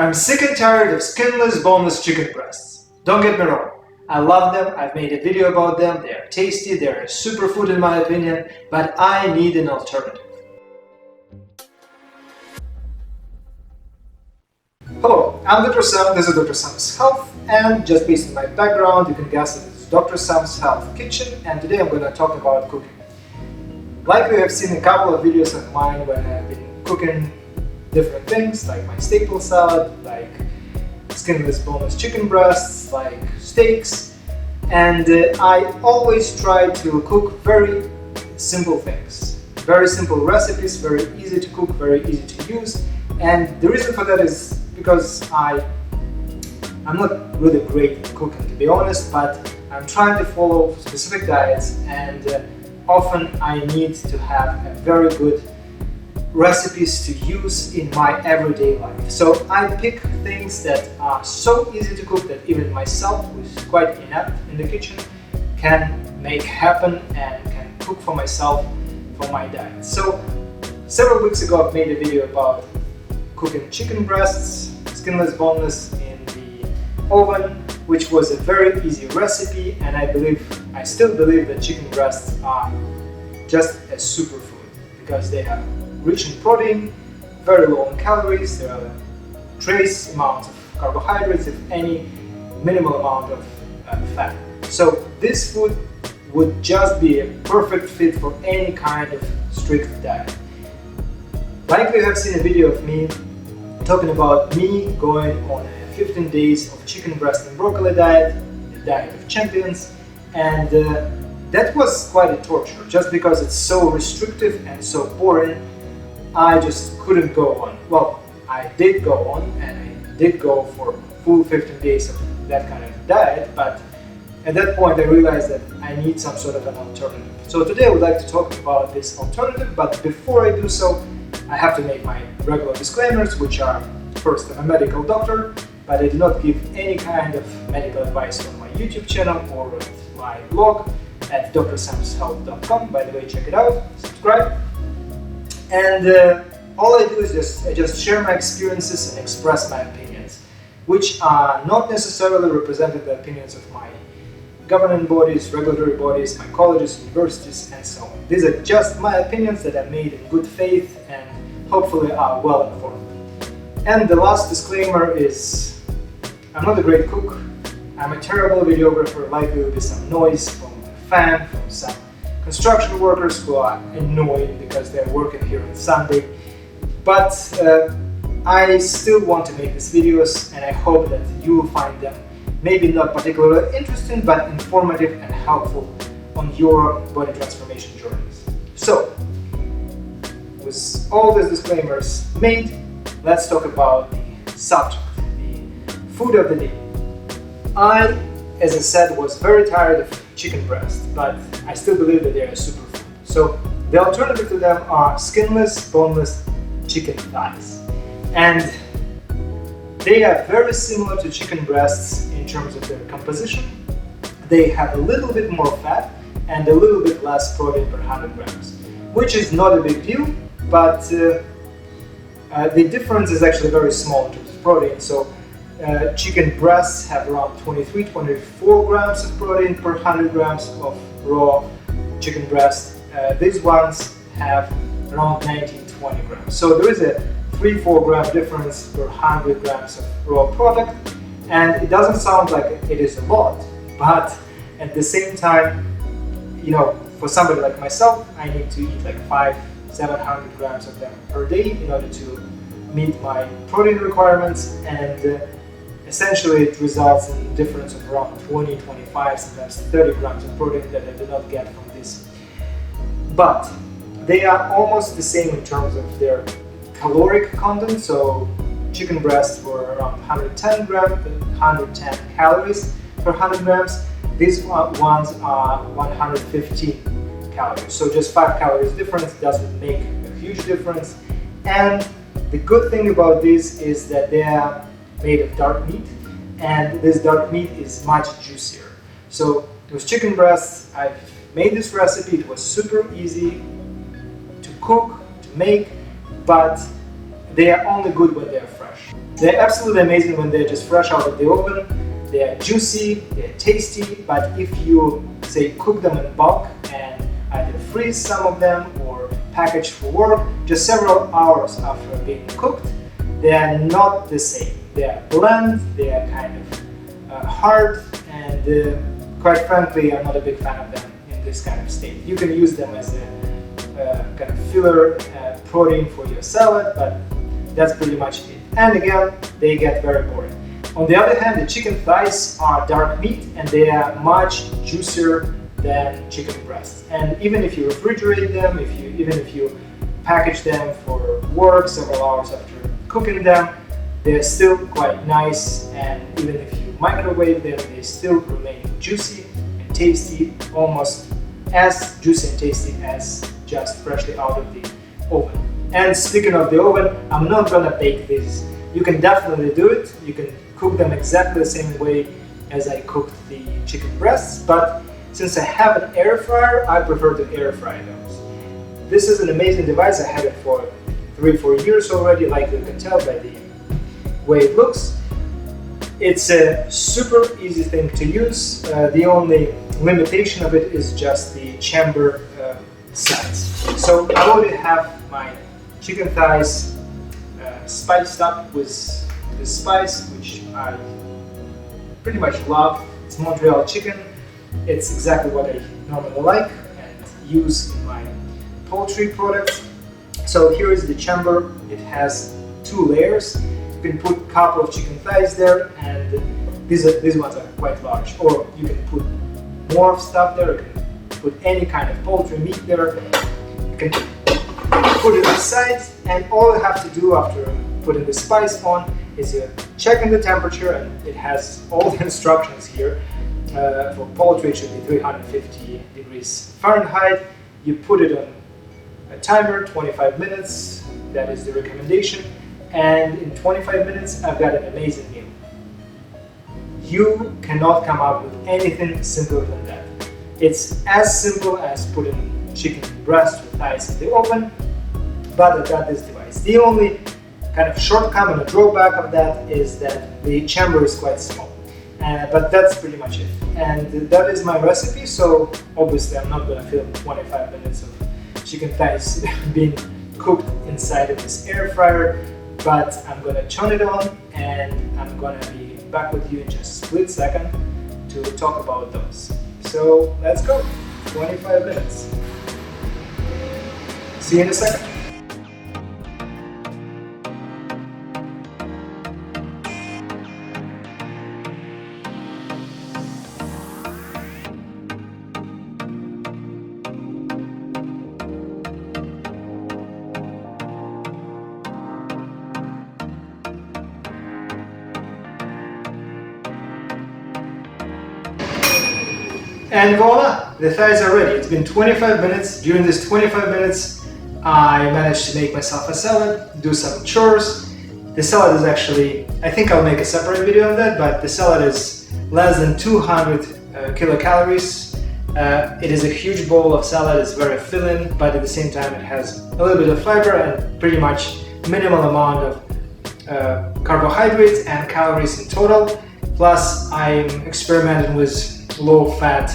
I'm sick and tired of skinless, boneless chicken breasts. Don't get me wrong, I love them, I've made a video about them, they are tasty, they are a superfood in my opinion, but I need an alternative. Hello, I'm Dr. Sam, this is Dr. Sam's Health, and just based on my background, you can guess that it's Dr. Sam's Health Kitchen, and today I'm going to talk about cooking. Likely you've seen a couple of videos of mine when I've been cooking different things, like my staple salad, like skinless boneless chicken breasts, like steaks, and I always try to cook very simple things, very simple recipes, very easy to cook, very easy to use, and the reason for that is because I'm not really great at cooking, to be honest, but I'm trying to follow specific diets, and often I need to have a very good recipes to use in my everyday life. So I pick things that are so easy to cook that even myself, who is quite inept in the kitchen, can make happen and can cook for myself for my diet. So several weeks ago I've made a video about cooking chicken breasts, skinless, boneless in the oven, which was a very easy recipe, and I still believe that chicken breasts are just a superfood because they are rich in protein, very low in calories, there are trace amounts of carbohydrates, if any, minimal amount of fat. So this food would just be a perfect fit for any kind of strict diet. Likely you have seen a video of me talking about me going on a 15 days of chicken breast and broccoli diet, the diet of champions, and that was quite a torture, just because it's so restrictive and so boring. I just couldn't go on. Well, I did go on, and I did go for full 15 days of that kind of diet, but at that point I realized that I need some sort of an alternative. So today I would like to talk about this alternative, but before I do so, I have to make my regular disclaimers, which are: first, I'm a medical doctor, but I do not give any kind of medical advice on my YouTube channel or on my blog at drsamshealth.com. By the way, check it out, subscribe. And all I do is just share my experiences and express my opinions, which are not necessarily representing the opinions of my governing bodies, regulatory bodies, my colleges, universities, and so on. These are just my opinions that I made in good faith and hopefully are well informed. And the last disclaimer is, I'm not a great cook, I'm a terrible videographer, likely will be some noise from a fan, from some construction workers who are annoyed because they're working here on Sunday, but I still want to make these videos, and I hope that you will find them maybe not particularly interesting, but informative and helpful on your body transformation journeys. So, with all these disclaimers made, let's talk about the subject, the food of the day. I, as I said, was very tired of chicken breast, but I still believe that they are a superfood. So the alternative to them are skinless, boneless chicken thighs. And they are very similar to chicken breasts in terms of their composition. They have a little bit more fat and a little bit less protein per 100 grams, which is not a big deal, but the difference is actually very small in terms of protein. So chicken breasts have around 23-24 grams of protein per 100 grams of raw chicken breast. These ones have around 19-20 grams. So there is a 3-4 gram difference per 100 grams of raw product, and it doesn't sound like it is a lot, but at the same time, you know, for somebody like myself, I need to eat like 500-700 grams of them per day in order to meet my protein requirements, and essentially it results in a difference of around 20, 25, sometimes 30 grams of protein that I do not get from this. But they are almost the same in terms of their caloric content. So chicken breasts were around 110 calories per 100 grams. These ones are 115 calories. So just 5 calories difference doesn't make a huge difference. And the good thing about this is that they are made of dark meat, and this dark meat is much juicier. So with chicken breasts, I've made this recipe. It was super easy to cook, to make, but they are only good when they are fresh. They're absolutely amazing when they're just fresh out of the oven. They're juicy, they're tasty, but if you, say, cook them in bulk and either freeze some of them or package for work, just several hours after being cooked, they are not the same. They are bland, they are kind of hard, and quite frankly, I'm not a big fan of them in this kind of state. You can use them as a kind of filler protein for your salad, but that's pretty much it. And again, they get very boring. On the other hand, the chicken thighs are dark meat and they are much juicier than chicken breasts. And even if you refrigerate them, even if you package them for work several hours after cooking them, they're still quite nice, and even if you microwave them, they still remain juicy and tasty, almost as juicy and tasty as just freshly out of the oven. And speaking of the oven, I'm not gonna bake these. You can definitely do it. You can cook them exactly the same way as I cooked the chicken breasts, but since I have an air fryer, I prefer to air fry those. This is an amazing device. I had it for 3-4 years already, like you can tell by the way it looks. It's a super easy thing to use. The only limitation of it is just the chamber size. So I already have my chicken thighs spiced up with this spice, which I pretty much love. It's Montreal chicken. It's exactly what I normally like and use in my poultry products. So here is the chamber. It has 2 layers. You can put a couple of chicken thighs there, and these ones are quite large. Or you can put more stuff there. You can put any kind of poultry meat there. You can put it aside, and all you have to do after putting the spice on is you check in the temperature, and it has all the instructions here. For poultry, it should be 350 degrees Fahrenheit. You put it on a timer, 25 minutes, that is the recommendation, and in 25 minutes I've got an amazing meal. You cannot come up with anything simpler than that. It's as simple as putting chicken breast with thighs in the oven, but I've got this device. The only kind of shortcoming or drawback of that is that the chamber is quite small. But that's pretty much it. And that is my recipe, so obviously I'm not going to film 25 minutes of chicken thighs being cooked inside of this air fryer, but I'm going to turn it on and I'm going to be back with you in just a split second to talk about those. So let's go, 25 minutes. See you in a second. And voila, the thighs are ready. It's been 25 minutes. During this 25 minutes, I managed to make myself a salad, do some chores. The salad is actually, I think I'll make a separate video on that, but the salad is less than 200 kilocalories. It is a huge bowl of salad. It's very filling, but at the same time it has a little bit of fiber and pretty much minimal amount of carbohydrates and calories in total. Plus, I'm experimenting with low-fat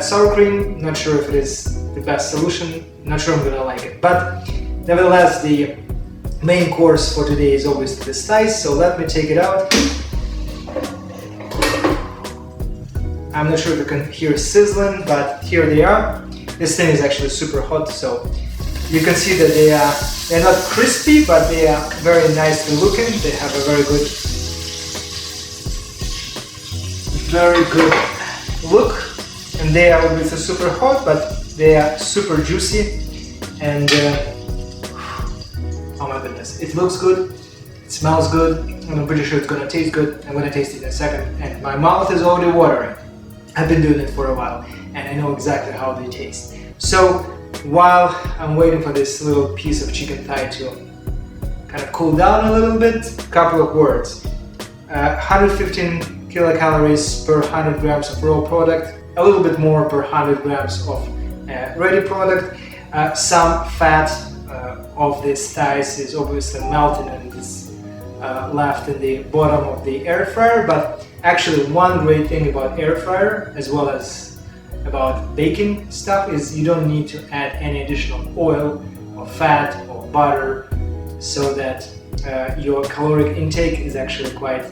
sour cream. Not sure if it is the best solution. Not sure I'm gonna like it. But nevertheless, the main course for today is obviously the thighs. So let me take it out. I'm not sure if you can hear sizzling, but here they are. This thing is actually super hot, so you can see that they're not crispy, but they are very nicely looking. They have a very good look, and they are obviously super hot, but they are super juicy, and oh my goodness, it looks good, it smells good, and I'm pretty sure it's gonna taste good. I'm gonna taste it in a second, and my mouth is already watering. I've been doing it for a while, and I know exactly how they taste. So while I'm waiting for this little piece of chicken thigh to kind of cool down a little bit, a couple of words. 115 kilocalories per 100 grams of raw product, a little bit more per 100 grams of ready product. Some fat of these thighs is obviously melted in this left in the bottom of the air fryer. But actually, one great thing about air fryer, as well as about baking stuff, is you don't need to add any additional oil or fat or butter, so that your caloric intake is actually quite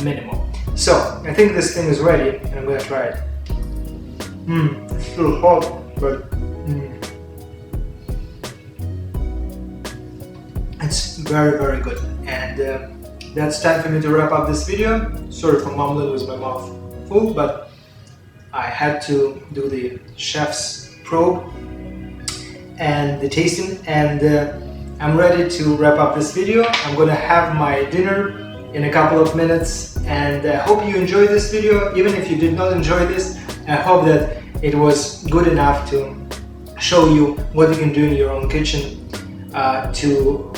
minimal. So I think this thing is ready, and I'm gonna try it. It's still hot, but it's very, very good. And that's time for me to wrap up this video. Sorry for mumbling with my mouth full, but I had to do the chef's probe and the tasting, and I'm ready to wrap up this video. I'm gonna have my dinner in a couple of minutes, and I hope you enjoyed this video. Even if you did not enjoy this, I hope that it was good enough to show you what you can do in your own kitchen to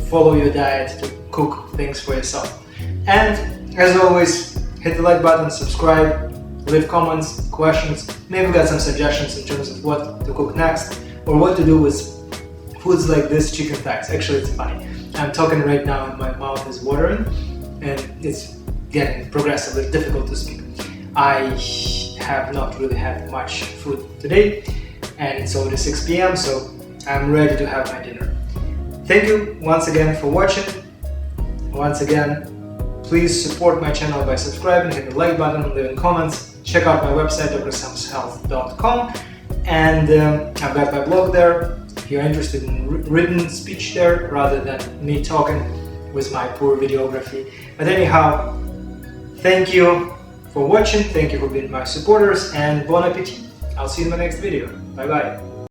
follow your diet, to cook things for yourself. And as always, hit the like button, subscribe, leave comments, questions. Maybe got some suggestions in terms of what to cook next, or what to do with foods like this chicken thighs. Actually, it's funny. I'm talking right now and my mouth is watering, and it's getting progressively difficult to speak. I have not really had much food today, and it's already 6 p.m. so I'm ready to have my dinner. Thank you once again for watching. Once again, please support my channel by subscribing, hit the like button, leaving comments. Check out my website, drsamshealth.com, and I've got my blog there if you're interested in written speech there rather than me talking with my poor videography. But anyhow, thank you for watching, thank you for being my supporters, and bon appetit. I'll see you in my next video. Bye bye.